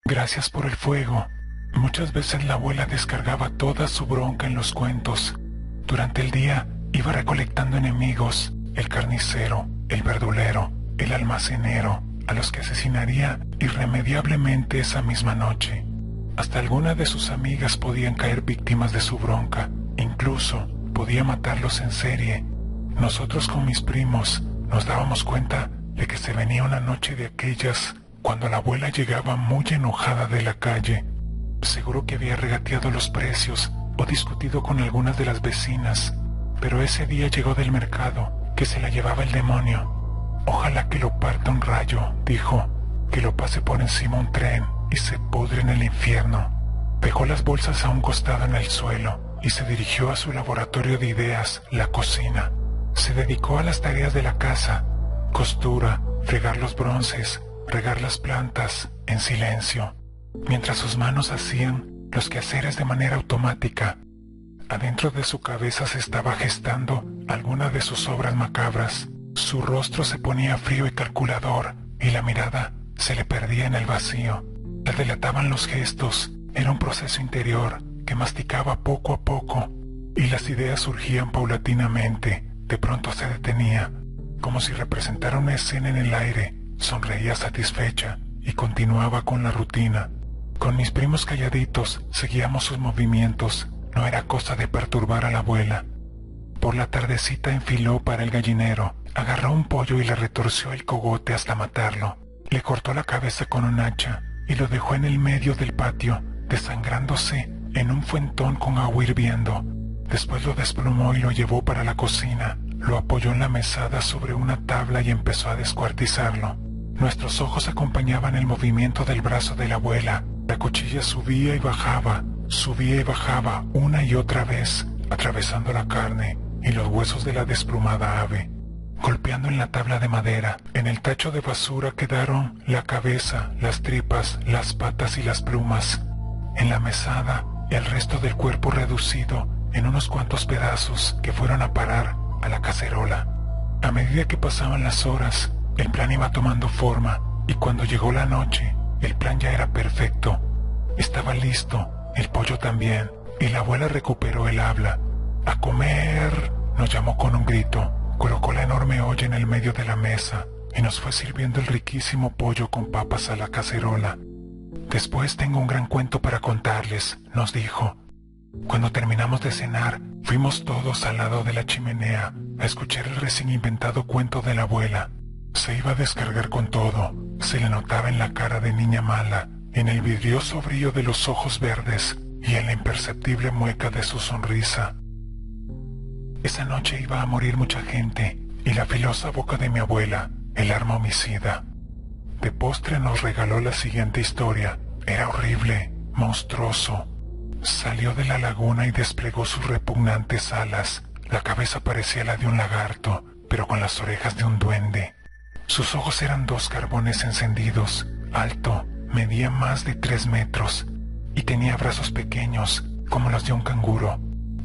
Gracias por el fuego. Muchas veces la abuela descargaba toda su bronca en los cuentos. Durante el día iba recolectando enemigos, el carnicero, el verdulero, el almacenero, a los que asesinaría irremediablemente esa misma noche. Hasta algunas de sus amigas podían caer víctimas de su bronca, incluso podía matarlos en serie. Nosotros con mis primos nos dábamos cuenta de que se venía una noche de aquellas cuando la abuela llegaba muy enojada de la calle. Seguro que había regateado los precios o discutido con algunas de las vecinas, pero ese día llegó del mercado que se la llevaba el demonio. Ojalá que lo parta un rayo, dijo, que lo pase por encima un tren y se pudre en el infierno. Dejó las bolsas a un costado en el suelo y se dirigió a su laboratorio de ideas, la cocina. Se dedicó a las tareas de la casa, costura, fregar los bronces, regar las plantas, en silencio, mientras sus manos hacían los quehaceres de manera automática. Adentro de su cabeza se estaba gestando alguna de sus obras macabras. Su rostro se ponía frío y calculador, y la mirada se le perdía en el vacío. La delataban los gestos, era un proceso interior que masticaba poco a poco, y las ideas surgían paulatinamente. De pronto se detenía, como si representara una escena en el aire. Sonreía satisfecha y continuaba con la rutina. Con mis primos calladitos seguíamos sus movimientos. No era cosa de perturbar a la abuela. Por la tardecita enfiló para el gallinero, agarró un pollo y le retorció el cogote hasta matarlo. Le cortó la cabeza con un hacha y lo dejó en el medio del patio, desangrándose en un fuentón con agua hirviendo. Después lo desplumó y lo llevó para la cocina. Lo apoyó en la mesada sobre una tabla y empezó a descuartizarlo. Nuestros ojos acompañaban el movimiento del brazo de la abuela. La cuchilla subía y bajaba una y otra vez, atravesando la carne y los huesos de la desplumada ave, golpeando en la tabla de madera. En el tacho de basura quedaron la cabeza, las tripas, las patas y las plumas. En la mesada, el resto del cuerpo reducido en unos cuantos pedazos que fueron a parar a la cacerola. A medida que pasaban las horas, el plan iba tomando forma, y cuando llegó la noche, el plan ya era perfecto. Estaba listo, el pollo también, y la abuela recuperó el habla. ¡A comer!, nos llamó con un grito. Colocó la enorme olla en el medio de la mesa y nos fue sirviendo el riquísimo pollo con papas a la cacerola. Después tengo un gran cuento para contarles, nos dijo. Cuando terminamos de cenar, fuimos todos al lado de la chimenea a escuchar el recién inventado cuento de la abuela. Se iba a descargar con todo, se le notaba en la cara de niña mala, en el vidrioso brillo de los ojos verdes y en la imperceptible mueca de su sonrisa. Esa noche iba a morir mucha gente, y la filosa boca de mi abuela, el arma homicida. De postre nos regaló la siguiente historia. Era horrible, monstruoso. Salió de la laguna y desplegó sus repugnantes alas. La cabeza parecía la de un lagarto, pero con las orejas de un duende. Sus ojos eran 2 carbones encendidos, alto, medía más de 3 metros, y tenía brazos pequeños, como los de un canguro.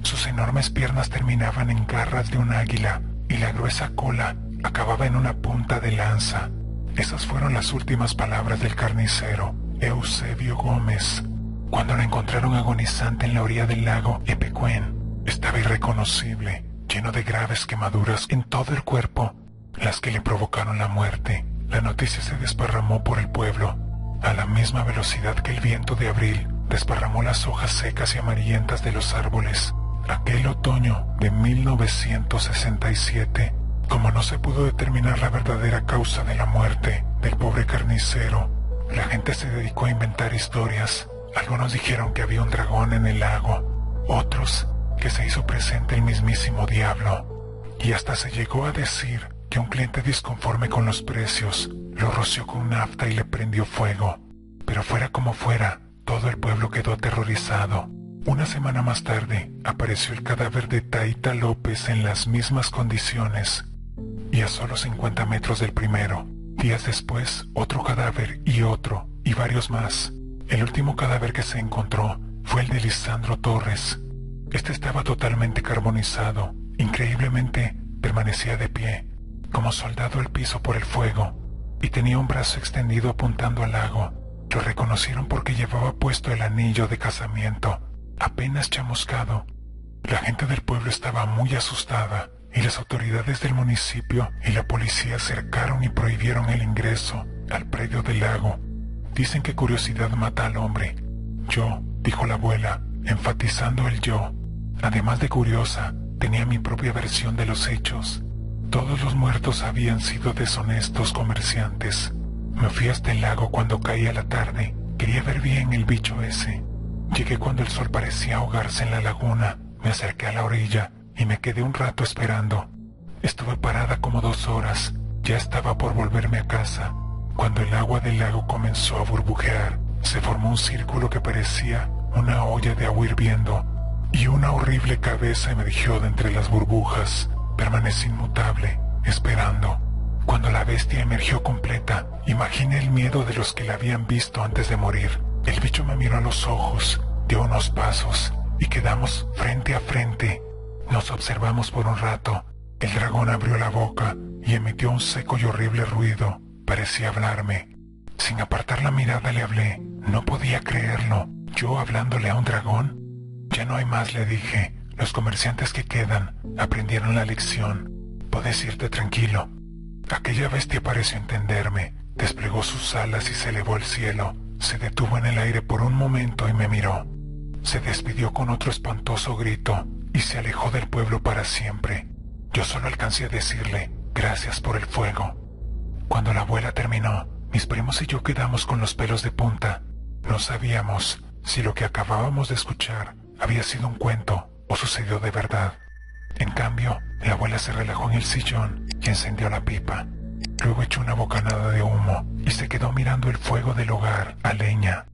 Sus enormes piernas terminaban en garras de un águila, y la gruesa cola acababa en una punta de lanza. Esas fueron las últimas palabras del carnicero, Eusebio Gómez. Cuando la encontraron agonizante en la orilla del lago Epecuén, estaba irreconocible, lleno de graves quemaduras en todo el cuerpo, las que le provocaron la muerte. La noticia se desparramó por el pueblo, a la misma velocidad que el viento de abril desparramó las hojas secas y amarillentas de los árboles. Aquel otoño de 1967, como no se pudo determinar la verdadera causa de la muerte del pobre carnicero, la gente se dedicó a inventar historias. Algunos dijeron que había un dragón en el lago, otros que se hizo presente el mismísimo diablo, y hasta se llegó a decir que un cliente disconforme con los precios lo roció con nafta y le prendió fuego. Pero fuera como fuera, todo el pueblo quedó aterrorizado. Una semana más tarde, apareció el cadáver de Taita López en las mismas condiciones, y a solo 50 metros del primero. Días después, otro cadáver y otro, y varios más. El último cadáver que se encontró fue el de Lisandro Torres. Este estaba totalmente carbonizado. Increíblemente, permanecía de pie, como soldado al piso por el fuego, y tenía un brazo extendido apuntando al lago. Lo reconocieron porque llevaba puesto el anillo de casamiento, apenas chamuscado. La gente del pueblo estaba muy asustada y las autoridades del municipio y la policía cercaron y prohibieron el ingreso al predio del lago. Dicen que curiosidad mata al hombre. Yo, dijo la abuela, enfatizando el yo. Además de curiosa, tenía mi propia versión de los hechos. Todos los muertos habían sido deshonestos comerciantes. Me fui hasta el lago cuando caía la tarde. Quería ver bien el bicho ese. Llegué cuando el sol parecía ahogarse en la laguna. Me acerqué a la orilla y me quedé un rato esperando. Estuve parada como 2 horas. Ya estaba por volverme a casa, cuando el agua del lago comenzó a burbujear. Se formó un círculo que parecía una olla de agua hirviendo, y una horrible cabeza emergió de entre las burbujas. Permanecí inmutable, esperando. Cuando la bestia emergió completa, imaginé el miedo de los que la habían visto antes de morir. El bicho me miró a los ojos, dio unos pasos, y quedamos frente a frente. Nos observamos por un rato. El dragón abrió la boca y emitió un seco y horrible ruido. Parecía hablarme. Sin apartar la mirada le hablé. No podía creerlo. ¿Yo hablándole a un dragón? Ya no hay más, le dije. Los comerciantes que quedan aprendieron la lección. Puedes irte tranquilo. Aquella bestia pareció entenderme. Desplegó sus alas y se elevó al cielo. Se detuvo en el aire por un momento y me miró. Se despidió con otro espantoso grito y se alejó del pueblo para siempre. Yo solo alcancé a decirle, gracias por el fuego. Cuando la abuela terminó, mis primos y yo quedamos con los pelos de punta. No sabíamos si lo que acabábamos de escuchar había sido un cuento o sucedió de verdad. En cambio, la abuela se relajó en el sillón y encendió la pipa. Luego echó una bocanada de humo y se quedó mirando el fuego del hogar a leña.